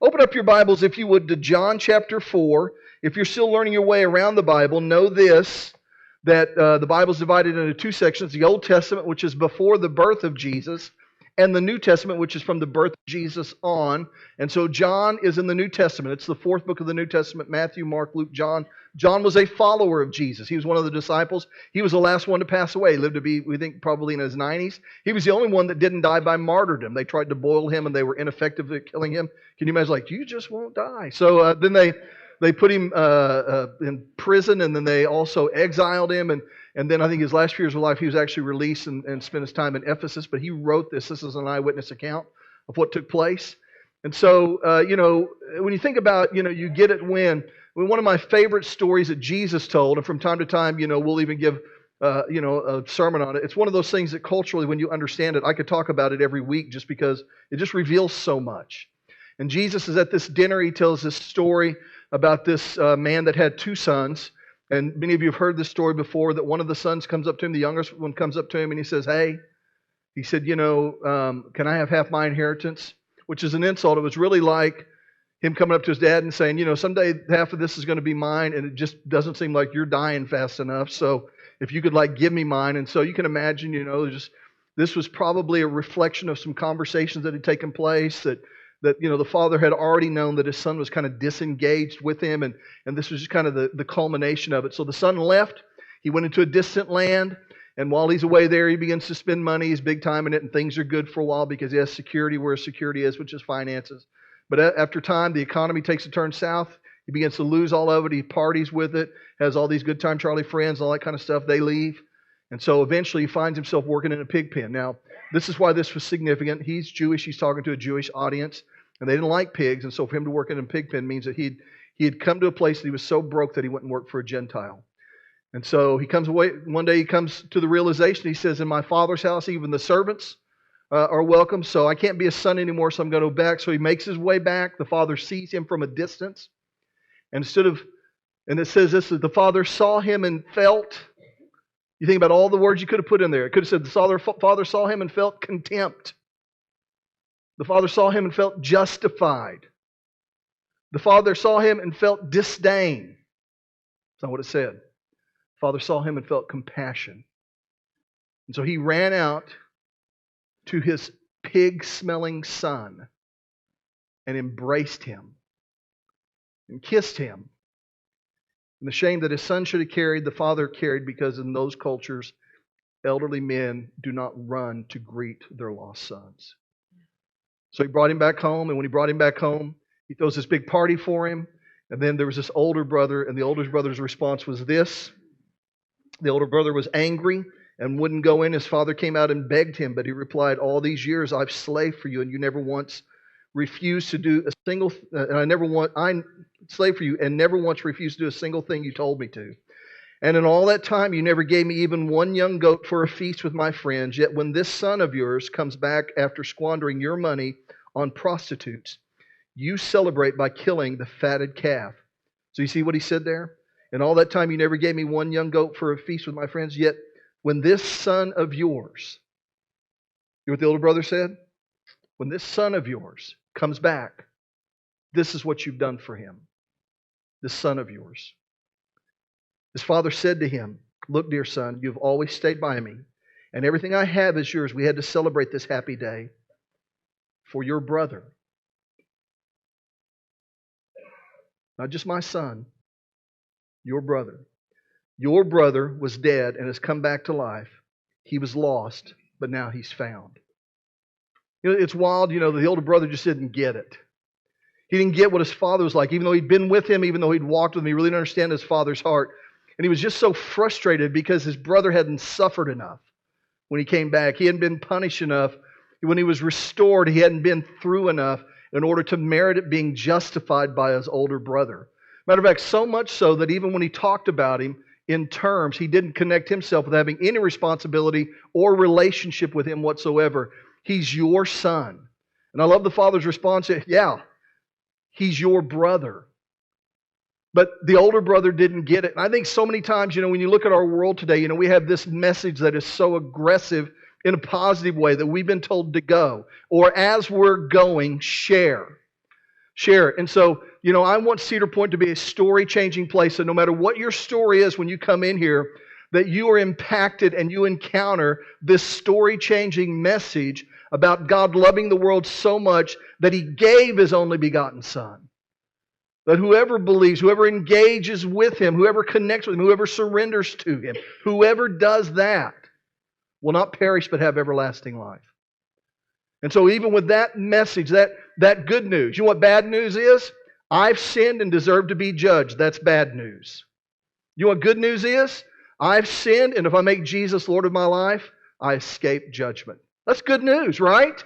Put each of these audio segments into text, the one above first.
Open up your Bibles, if you would, to John chapter 4. If you're still learning your way around the Bible, know this, that the Bible is divided into two sections. The Old Testament, which is before the birth of Jesus, and the New Testament, which is from the birth of Jesus on. And so John is in the New Testament. It's the fourth book of the New Testament: Matthew, Mark, Luke, John. John was a follower of Jesus. He was one of the disciples. He was the last one to pass away. He lived to be, we think, probably in his 90s. He was the only one that didn't die by martyrdom. They tried to boil him, and they were ineffective at killing him. Can you imagine, like, you just won't die? So then they put him in prison, and then they also exiled him. And then I think his last few years of life, he was actually released and spent his time in Ephesus. But he wrote this. This is an eyewitness account of what took place. And so, when you think about, you get it when one of my favorite stories that Jesus told, and from time to time, we'll even give, a sermon on it. It's one of those things that culturally, when you understand it, I could talk about it every week just because it just reveals so much. And Jesus is at this dinner. He tells this story about this man that had two sons. And many of you have heard this story before, that one of the sons comes up to him, the youngest one comes up to him, and he says, "Hey," he said, "can I have half my inheritance?" Which is an insult. It was really like him coming up to his dad and saying, "Someday half of this is going to be mine, and it just doesn't seem like you're dying fast enough. So if you could give me mine." And so you can imagine, this was probably a reflection of some conversations that had taken place, that the father had already known that his son was kind of disengaged with him, and this was just kind of the culmination of it. So the son left. He went into a distant land, and while he's away there, he begins to spend money. He's big time in it, and things are good for a while because he has security where security is, which is finances. But after time, the economy takes a turn south. He begins to lose all of it. He parties with it, has all these good time Charlie friends, all that kind of stuff. They leave. And so eventually he finds himself working in a pig pen. Now, this is why this was significant. He's Jewish. He's talking to a Jewish audience, and they didn't like pigs. And so for him to work in a pig pen means that he had come to a place that he was so broke that he went and worked for a Gentile. And so he comes away. One day he comes to the realization. He says, "In my father's house, even the servants are welcome, so I can't be a son anymore, so I'm going to go back." So he makes his way back. The father sees him from a distance. And it says this, that the father saw him and felt, you think about all the words you could have put in there. It could have said the father saw him and felt contempt. The father saw him and felt justified. The father saw him and felt disdain. That's not what it said. The father saw him and felt compassion. And so he ran out to his pig-smelling son and embraced him and kissed him. And the shame that his son should have carried, the father carried, because in those cultures, elderly men do not run to greet their lost sons. So he brought him back home, and when he brought him back home, he throws this big party for him. And then there was this older brother, and the older brother's response was this. The older brother was angry and wouldn't go in. His father came out and begged him, but he replied, "All these years I've slaved for you, and you never once refused to do a single. I slaved for you, and never once refused to do a single thing you told me to. And in all that time, you never gave me even one young goat for a feast with my friends. Yet when this son of yours comes back after squandering your money on prostitutes, you celebrate by killing the fatted calf." So you see what he said there? "In all that time, you never gave me one young goat for a feast with my friends. Yet when this son of yours," you know what the older brother said? "When this son of yours comes back, this is what you've done for him. This son of yours." His father said to him, "Look, dear son, you've always stayed by me, and everything I have is yours. We had to celebrate this happy day for your brother. Not just my son, your brother. Your brother was dead and has come back to life. He was lost, but now he's found." It's wild, the older brother just didn't get it. He didn't get what his father was like. Even though he'd been with him, even though he'd walked with him, he really didn't understand his father's heart. And he was just so frustrated because his brother hadn't suffered enough when he came back. He hadn't been punished enough. When he was restored, he hadn't been through enough in order to merit it being justified by his older brother. Matter of fact, so much so that even when he talked about him in terms, he didn't connect himself with having any responsibility or relationship with him whatsoever. "He's your son." And I love the father's response. "Yeah, he's your brother." But the older brother didn't get it. And I think so many times, when you look at our world today, we have this message that is so aggressive in a positive way that we've been told to go. Or as we're going, share. Share it. And so, I want Cedar Point to be a story-changing place. So no matter what your story is when you come in here, that you are impacted and you encounter this story-changing message about God loving the world so much that He gave His only begotten Son. That whoever believes, whoever engages with Him, whoever connects with Him, whoever surrenders to Him, whoever does that will not perish but have everlasting life. And so even with that message, that good news, you know what bad news is? I've sinned and deserve to be judged. That's bad news. You know what good news is? I've sinned, and if I make Jesus Lord of my life, I escape judgment. That's good news, right?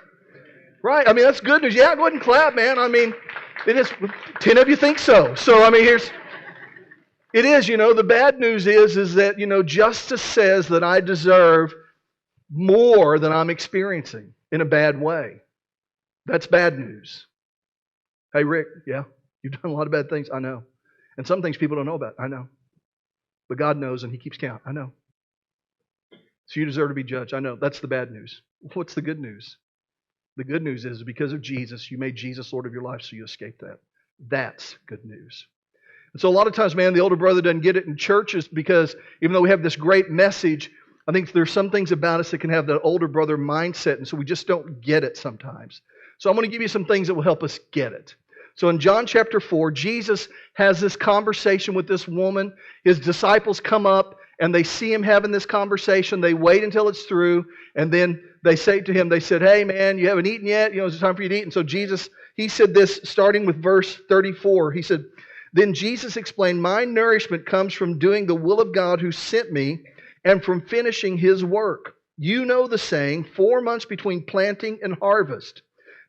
Right. I mean, that's good news. Yeah, go ahead and clap, man. I mean, it is. 10 of you think so. So, I mean, it is, the bad news is that, justice says that I deserve more than I'm experiencing in a bad way. That's bad news. Hey, Rick, yeah, you've done a lot of bad things. I know. And some things people don't know about. I know. But God knows and He keeps count. I know. So you deserve to be judged. I know. That's the bad news. What's the good news? The good news is because of Jesus, you made Jesus Lord of your life, so you escaped that. That's good news. And so a lot of times, man, the older brother doesn't get it in churches because even though we have this great message, I think there's some things about us that can have the older brother mindset, and so we just don't get it sometimes. So I'm going to give you some things that will help us get it. So in John chapter 4, Jesus has this conversation with this woman. His disciples come up and they see Him having this conversation. They wait until it's through, and then they say to Him, they said, hey man, you haven't eaten yet? Is it time for you to eat? And so Jesus, He said this starting with verse 34. He said, then Jesus explained, my nourishment comes from doing the will of God who sent me and from finishing His work. You know the saying, 4 months between planting and harvest.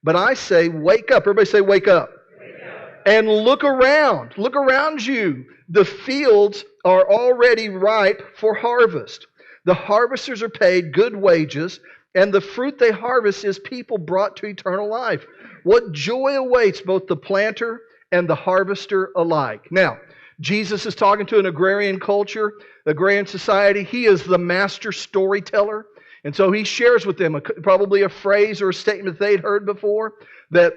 But I say, wake up. Everybody say, wake up. And look around. Look around you. The fields are already ripe for harvest. The harvesters are paid good wages, and the fruit they harvest is people brought to eternal life. What joy awaits both the planter and the harvester alike. Now, Jesus is talking to an agrarian culture, agrarian society. He is the master storyteller. And so He shares with them probably a phrase or a statement they'd heard before that,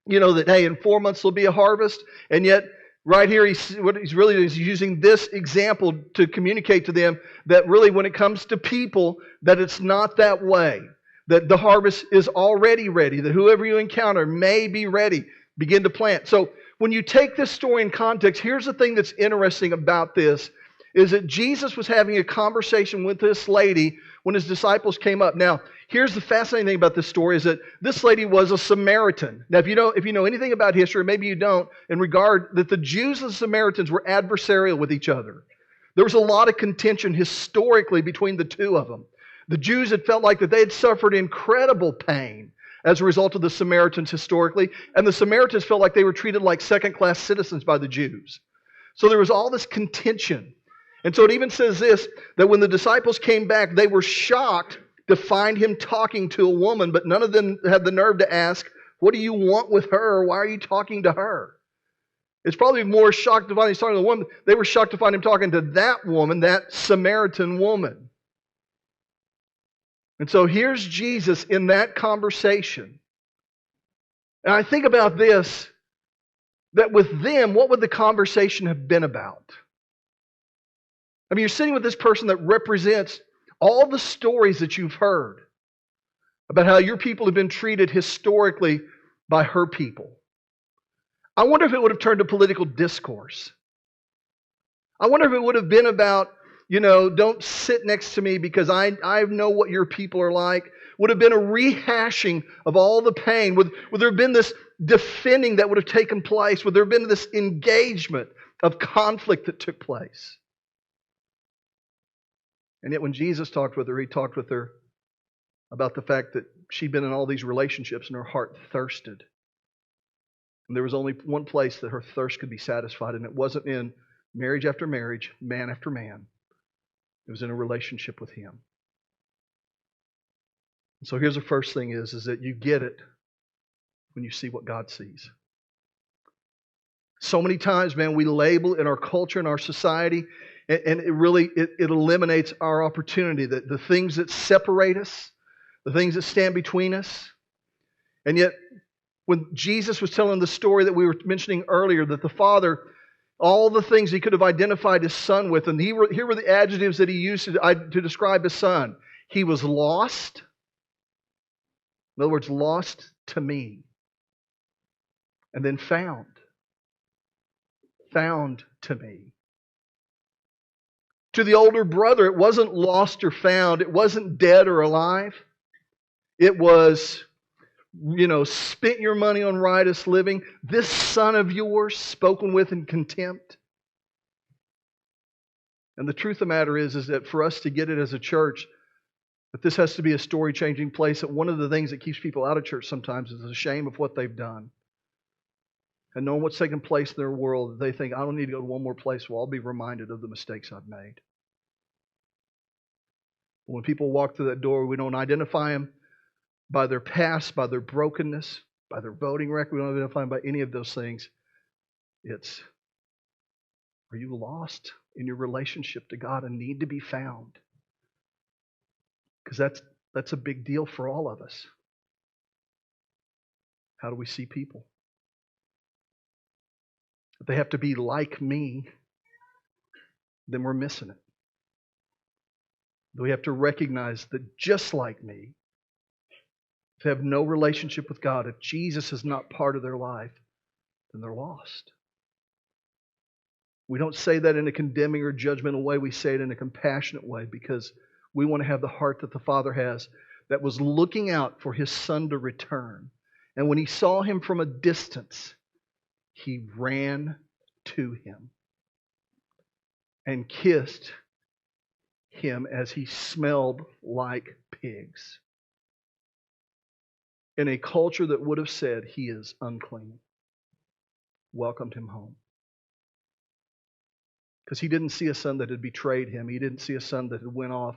that, hey, in 4 months there'll be a harvest. And yet, right here, what he's really doing is using this example to communicate to them that really when it comes to people, that it's not that way. That the harvest is already ready. That whoever you encounter may be ready. Begin to plant. So when you take this story in context, here's the thing that's interesting about this, is that Jesus was having a conversation with this lady when His disciples came up. Now, here's the fascinating thing about this story is that this lady was a Samaritan. Now, if you know anything about history, maybe you don't, in regard that the Jews and the Samaritans were adversarial with each other. There was a lot of contention historically between the two of them. The Jews had felt like that they had suffered incredible pain as a result of the Samaritans historically, and the Samaritans felt like they were treated like second-class citizens by the Jews. So there was all this contention. And so it even says this, that when the disciples came back, they were shocked to find Him talking to a woman, but none of them had the nerve to ask, what do you want with her? Why are you talking to her? It's probably more shocked to find He's talking to a woman. They were shocked to find Him talking to that woman, that Samaritan woman. And so here's Jesus in that conversation. And I think about this, that with them, what would the conversation have been about? I mean, you're sitting with this person that represents all the stories that you've heard about how your people have been treated historically by her people. I wonder if it would have turned to political discourse. I wonder if it would have been about, don't sit next to me because I know what your people are like. Would have been a rehashing of all the pain. Would there have been this defending that would have taken place? Would there have been this engagement of conflict that took place? And yet when Jesus talked with her, He talked with her about the fact that she'd been in all these relationships and her heart thirsted. And there was only one place that her thirst could be satisfied, and it wasn't in marriage after marriage, man after man. It was in a relationship with Him. And so here's the first thing is that you get it when you see what God sees. So many times, man, we label in our culture, in our society, and it eliminates our opportunity, that the things that separate us, the things that stand between us. And yet, When Jesus was telling the story that we were mentioning earlier, that the Father, all the things He could have identified His Son with, and here were the adjectives that He used to describe His Son. He was lost. In other words, lost to me. And then found. Found to me. To the older brother, it wasn't lost or found. It wasn't dead or alive. It was, spent your money on riotous living. This son of yours, spoken with in contempt. And the truth of the matter is that for us to get it as a church, that this has to be a story-changing place, that one of the things that keeps people out of church sometimes is the shame of what they've done. And knowing what's taking place in their world, they think, I don't need to go to one more place where I'll be reminded of the mistakes I've made. When people walk through that door, we don't identify them by their past, by their brokenness, by their voting record. We don't identify them by any of those things. It's, are you lost in your relationship to God and need to be found? Because that's a big deal for all of us. How do we see people? If they have to be like me, then we're missing it. We have to recognize that just like me, if they have no relationship with God, if Jesus is not part of their life, then they're lost. We don't say that in a condemning or judgmental way. We say it in a compassionate way because we want to have the heart that the Father has, that was looking out for His Son to return. And when He saw Him from a distance, He ran to Him and kissed Him as He smelled like pigs. In a culture that would have said, He is unclean, welcomed Him home. Because He didn't see a son that had betrayed Him. He didn't see a son that had went off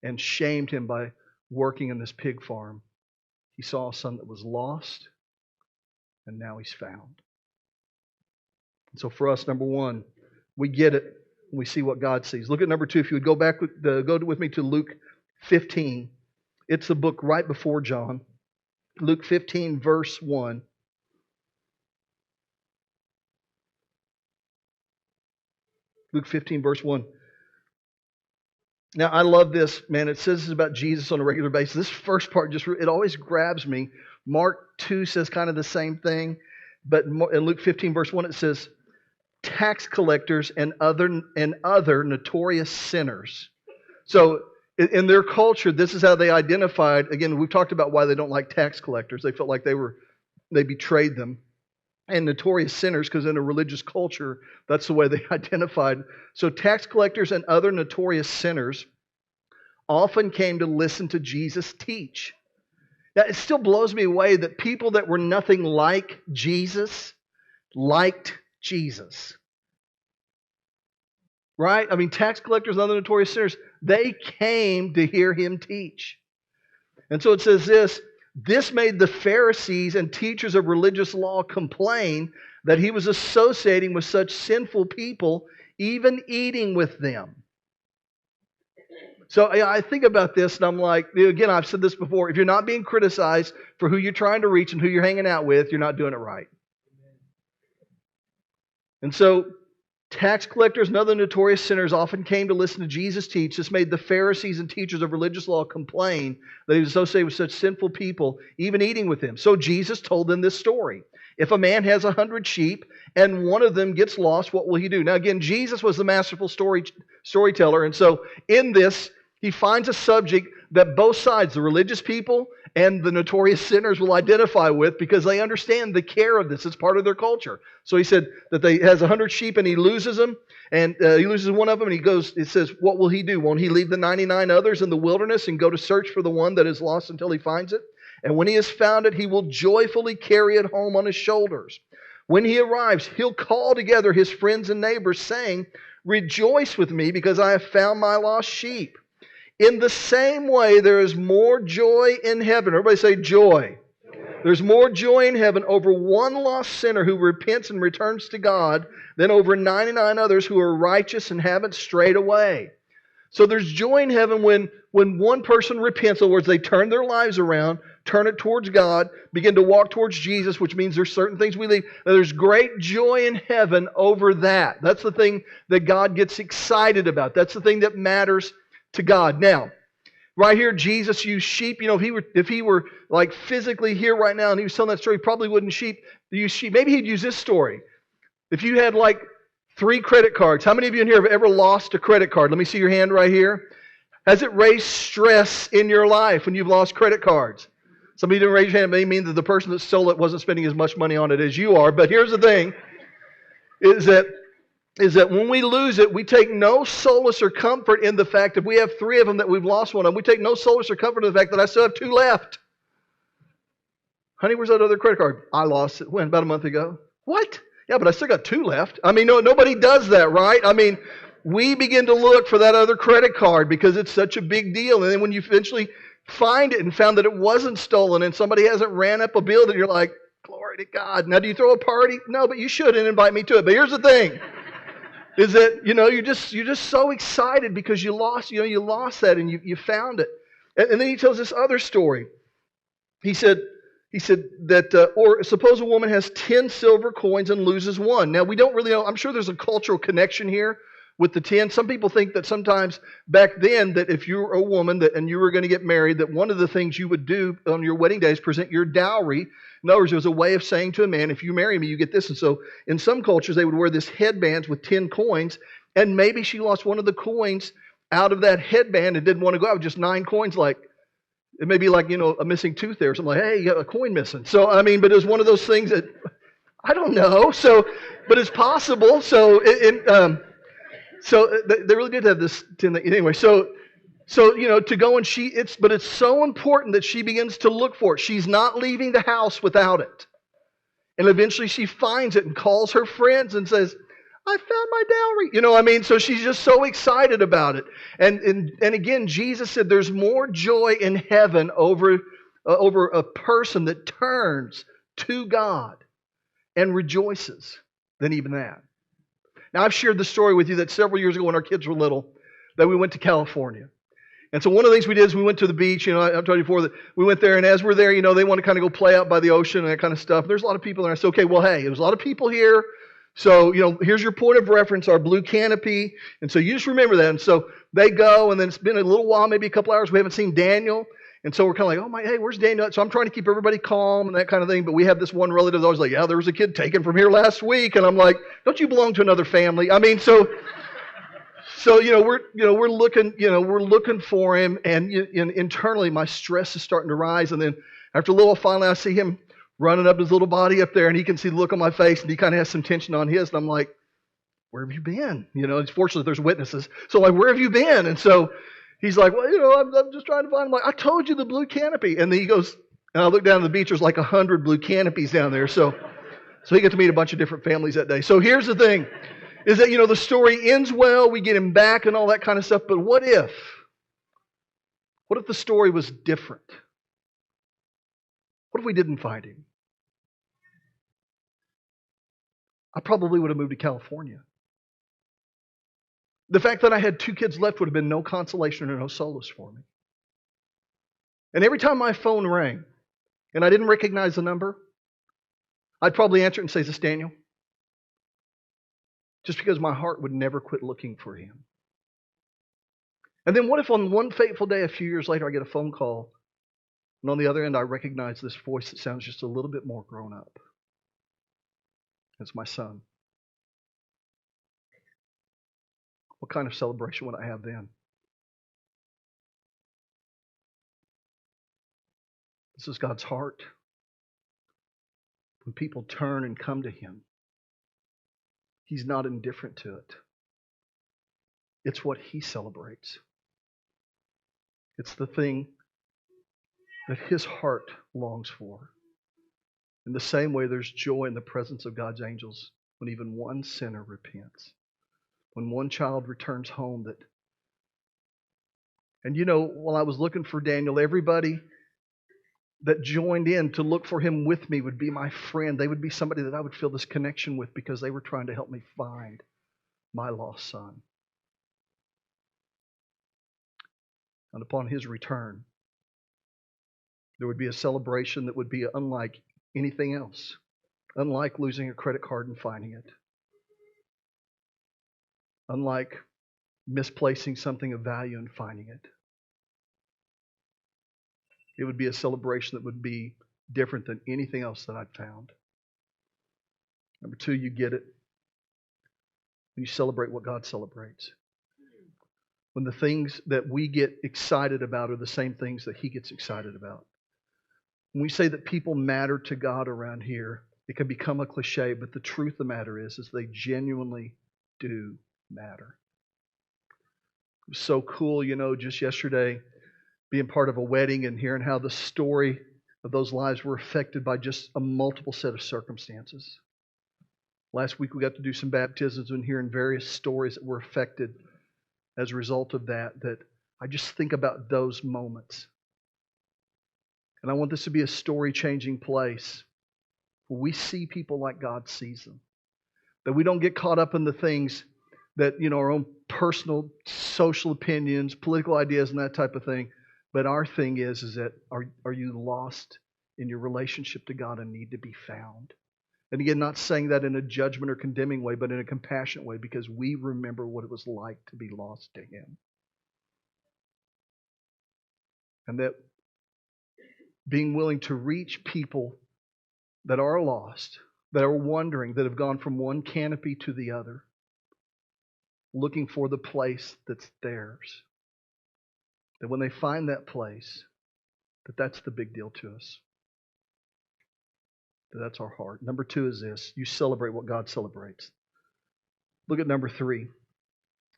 and shamed Him by working in this pig farm. He saw a son that was lost, and now He's found. And so for us, number one, we get it. We see what God sees. Look at number two. If you would go with me to Luke 15. It's the book right before John. Luke 15, verse 1. Luke 15, verse 1. Now, I love this, man. It says this about Jesus on a regular basis. This first part, it always grabs me. Mark 2 says kind of the same thing. But in Luke 15, verse 1, it says, tax collectors and other notorious sinners. So, in their culture, this is how they identified. Again, we've talked about why they don't like tax collectors. They felt like they betrayed them. And notorious sinners, because in a religious culture, that's the way they identified. So tax collectors and other notorious sinners often came to listen to Jesus teach. Now, it still blows me away that people that were nothing like Jesus liked Jesus. Right? I mean, tax collectors and other notorious sinners, they came to hear Him teach. And so it says this made the Pharisees and teachers of religious law complain that He was associating with such sinful people, even eating with them. So I think about this and I'm like, again, I've said this before, if you're not being criticized for who you're trying to reach and who you're hanging out with, you're not doing it right. And so tax collectors and other notorious sinners often came to listen to Jesus teach. This made the Pharisees and teachers of religious law complain that He was associated with such sinful people, even eating with Him. So Jesus told them this story. If a man has 100 sheep and one of them gets lost, what will he do? Now again, Jesus was the masterful storyteller. And so in this, He finds a subject that both sides, the religious people and the notorious sinners, will identify with because they understand the care of this. It's part of their culture. So He said that He has 100 sheep and he loses them, and he loses one of them, and it says, what will he do? Won't he leave the 99 others in the wilderness and go to search for the one that is lost until he finds it? And when he has found it, he will joyfully carry it home on his shoulders. When he arrives, he'll call together his friends and neighbors, saying, rejoice with me because I have found my lost sheep. In the same way, there is more joy in heaven. Everybody say joy. There's more joy in heaven over one lost sinner who repents and returns to God than over 99 others who are righteous and haven't strayed away. So there's joy in heaven when one person repents. In other words, they turn their lives around. turn it towards God, begin to walk towards Jesus, which means there's certain things we leave. Now, there's great joy in heaven over that. That's the thing that God gets excited about. That's the thing that matters to God. Now, right here, Jesus used sheep. You know, if he were like physically here right now and he was telling that story, he probably wouldn't use sheep. Maybe he'd use this story. If you had like 3 credit cards, how many of you in here have ever lost a credit card? Let me see your hand right here. Has it raised stress in your life when you've lost credit cards? Somebody didn't raise your hand. It may mean that the person that stole it wasn't spending as much money on it as you are. But here's the thing, is that when we lose it, we take no solace or comfort in the fact that we have 3 of them that we've lost one of. We take no solace or comfort in the fact that I still have 2 left. Honey, where's that other credit card? I lost it. When? About a month ago. What? Yeah, but I still got 2 left. I mean, no, nobody does that, right? I mean, we begin to look for that other credit card because it's such a big deal. And then when you eventually find it and found that it wasn't stolen and somebody hasn't ran up a bill, then you're like, glory to God. Now, do you throw a party? No, but you shouldn't invite me to it. But here's the thing, is that, you're just so excited because you lost that and you found it. And then he tells this other story. He said that, or suppose a woman has 10 silver coins and loses 1. Now, we don't really know. I'm sure there's a cultural connection here with the 10. Some people think that sometimes back then that if you were a woman and you were going to get married, that one of the things you would do on your wedding day is present your dowry. In other words, it was a way of saying to a man, if you marry me, you get this. And so in some cultures, they would wear this headbands with 10 coins. And maybe she lost one of the coins out of that headband and didn't want to go out with just 9 coins. Like, it may be like, a missing tooth there or something like, hey, you got a coin missing. So, but it was one of those things that, I don't know. So, but it's possible. So, they really did have this anyway. So to go and but it's so important that she begins to look for it. She's not leaving the house without it. And eventually she finds it and calls her friends and says, I found my dowry. So she's just so excited about it. And again, Jesus said there's more joy in heaven over a person that turns to God and rejoices than even that. Now, I've shared the story with you that several years ago when our kids were little, that we went to California. And so one of the things we did is we went to the beach. I've told you before that we went there, and as we're there, they want to kind of go play out by the ocean and that kind of stuff. There's a lot of people there. I said, okay, well, hey, there's a lot of people here. So, here's your point of reference, our blue canopy. And so you just remember that. And so they go, and then it's been a little while, maybe a couple hours. We haven't seen Daniel. And so we're kind of like, hey, where's Daniel? So I'm trying to keep everybody calm and that kind of thing. But we have this one relative that was like, yeah, there was a kid taken from here last week. And I'm like, don't you belong to another family? So we're looking for him. And internally, my stress is starting to rise. And then after a little, finally, I see him running up his little body up there. And he can see the look on my face. And he kind of has some tension on his. And I'm like, where have you been? Fortunately, there's witnesses. So I'm like, where have you been? And so he's like, well, I'm just trying to find him. Like, I told you the blue canopy. And then he goes, and I look down at the beach, there's like 100 blue canopies down there. So he got to meet a bunch of different families that day. So here's the thing, is that, the story ends well, we get him back and all that kind of stuff. But what if the story was different? What if we didn't find him? I probably would have moved to California. The fact that I had 2 kids left would have been no consolation or no solace for me. And every time my phone rang and I didn't recognize the number, I'd probably answer it and say, is this Daniel? Just because my heart would never quit looking for him. And then what if on one fateful day, a few years later, I get a phone call, and on the other end, I recognize this voice that sounds just a little bit more grown up. It's my son. What kind of celebration would I have then? This is God's heart. When people turn and come to Him, He's not indifferent to it. It's what He celebrates. It's the thing that His heart longs for. In the same way, there's joy in the presence of God's angels when even one sinner repents. When one child returns home while I was looking for Daniel, everybody that joined in to look for him with me would be my friend. They would be somebody that I would feel this connection with because they were trying to help me find my lost son. And upon his return, There would be a celebration that would be unlike anything else, unlike losing a credit card and finding it, unlike misplacing something of value and finding it. It would be a celebration that would be different than anything else that I've found. Number two, you get it when you celebrate what God celebrates. When the things that we get excited about are the same things that He gets excited about. When we say that people matter to God around here, it can become a cliche, but the truth of the matter is they genuinely do matter. It was so cool, just yesterday, being part of a wedding and hearing how the story of those lives were affected by just a multiple set of circumstances. Last week we got to do some baptisms and hearing various stories that were affected as a result of that I just think about those moments. And I want this to be a story-changing place where we see people like God sees them. That we don't get caught up in the things that, our own personal social opinions, political ideas and that type of thing. But our thing is that are you lost in your relationship to God and need to be found? And again, not saying that in a judgment or condemning way, but in a compassionate way, because we remember what it was like to be lost to Him. And that being willing to reach people that are lost, that are wandering, that have gone from one canopy to the other, looking for the place that's theirs. That when they find that place, that's the big deal to us. That's our heart. Number two is this. You celebrate what God celebrates. Look at number 3.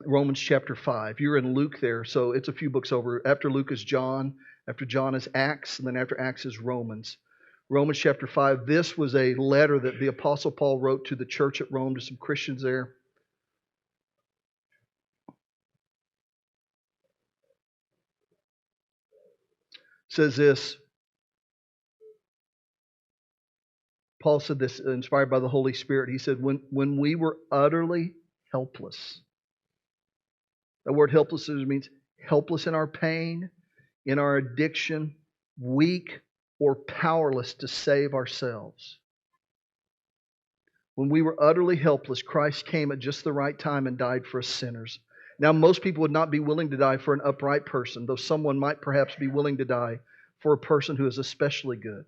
Romans chapter 5. You're in Luke there, so it's a few books over. After Luke is John. After John is Acts. And then after Acts is Romans. Romans chapter 5. This was a letter that the Apostle Paul wrote to the church at Rome, to some Christians there. It says this. Paul said this, inspired by the Holy Spirit. He said, when we were utterly helpless. The word helpless means helpless in our pain, in our addiction, weak or powerless to save ourselves. When we were utterly helpless, Christ came at just the right time and died for us sinners. Now, most people would not be willing to die for an upright person, though someone might perhaps be willing to die for a person who is especially good.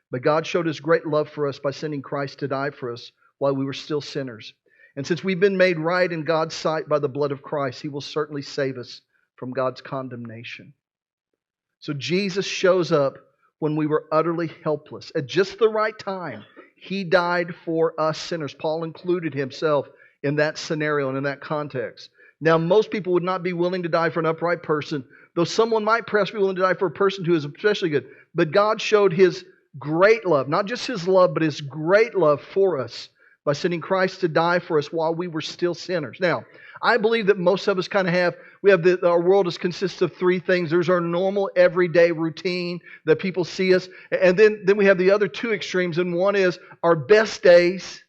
But God showed His great love for us by sending Christ to die for us while we were still sinners. And since we've been made right in God's sight by the blood of Christ, He will certainly save us from God's condemnation. So Jesus shows up when we were utterly helpless. At just the right time, He died for us sinners. Paul included himself in that scenario and in that context. Now, most people would not be willing to die for an upright person, though someone might perhaps be willing to die for a person who is especially good. But God showed His great love, not just His love, but His great love for us by sending Christ to die for us while we were still sinners. Now, I believe that most of us kind of our world consists of 3 things. There's our normal everyday routine that people see us. And then we have the other 2 extremes. And one is our best days.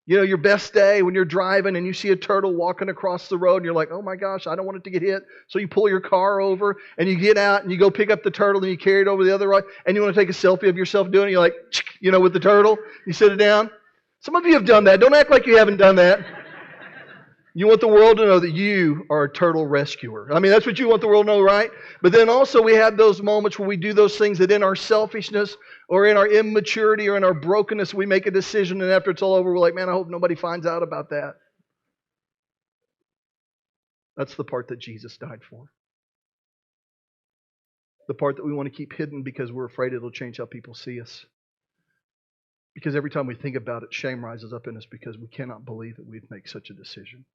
Your best day when you're driving and you see a turtle walking across the road and you're like, oh my gosh, I don't want it to get hit. So you pull your car over and you get out and you go pick up the turtle and you carry it over the other road and you want to take a selfie of yourself doing it. You're like, with the turtle. You sit it down. Some of you have done that. Don't act like you haven't done that. You want the world to know that you are a turtle rescuer. I mean, that's what you want the world to know, right? But then also we have those moments where we do those things that in our selfishness or in our immaturity or in our brokenness, we make a decision and after it's all over, we're like, man, I hope nobody finds out about that. That's the part that Jesus died for. The part that we want to keep hidden because we're afraid it'll change how people see us. Because every time we think about it, shame rises up in us because we cannot believe that we'd make such a decision.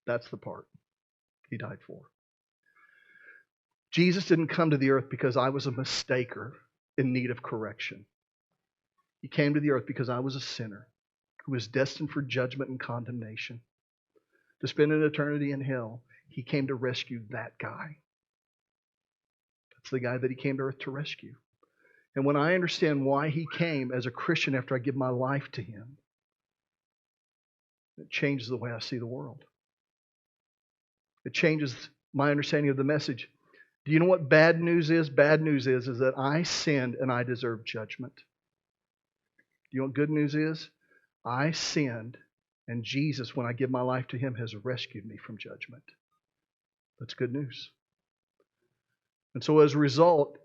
That's the part He died for. Jesus didn't come to the earth because I was a mistaker in need of correction. He came to the earth because I was a sinner who was destined for judgment and condemnation. To spend an eternity in hell, He came to rescue that guy. That's the guy that He came to earth to rescue. And when I understand why He came as a Christian after I give my life to Him, it changes the way I see the world. It changes my understanding of the message. Do you know what bad news is? Bad news is that I sinned and I deserve judgment. Do you know what good news is? I sinned, and Jesus, when I give my life to Him, has rescued me from judgment. That's good news. And so as a result,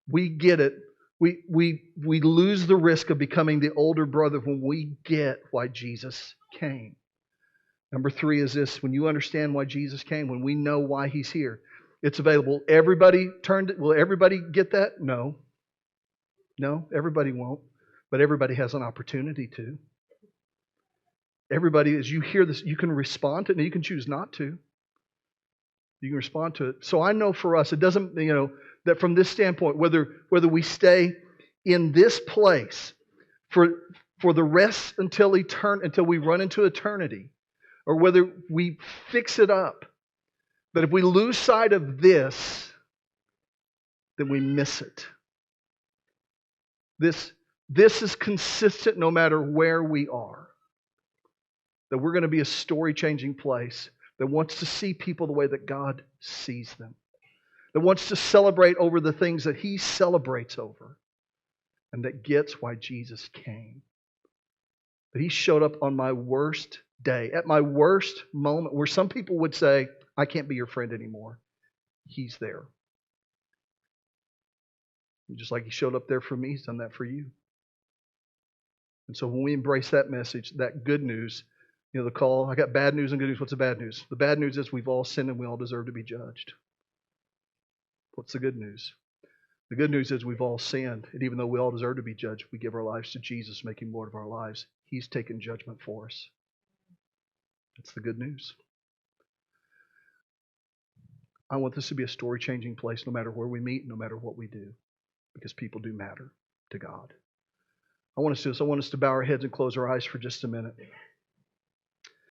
we get it. We lose the risk of becoming the older brother when we get why Jesus came. Number 3 is this: when you understand why Jesus came, when we know why He's here, it's available. Will everybody get that? No. No, everybody won't. But everybody has an opportunity to. Everybody, as you hear this, you can respond to it, and you can choose not to. You can respond to it. So I know for us, it doesn't, that from this standpoint, whether we stay in this place for the rest until we run into eternity, or whether we fix it up, that if we lose sight of this, then we miss it. This is consistent no matter where we are. That we're going to be a story-changing place that wants to see people the way that God sees them. That wants to celebrate over the things that He celebrates over. And that gets why Jesus came. That He showed up on my worst day, at my worst moment, where some people would say, I can't be your friend anymore. He's there. And just like He showed up there for me, He's done that for you. And so when we embrace that message, that good news, the call, I got bad news and good news. What's the bad news? The bad news is we've all sinned and we all deserve to be judged. What's the good news? The good news is we've all sinned, and even though we all deserve to be judged, we give our lives to Jesus, make Him Lord of our lives. He's taken judgment for us. That's the good news. I want this to be a story-changing place no matter where we meet, no matter what we do, because people do matter to God. I want us to bow our heads and close our eyes for just a minute.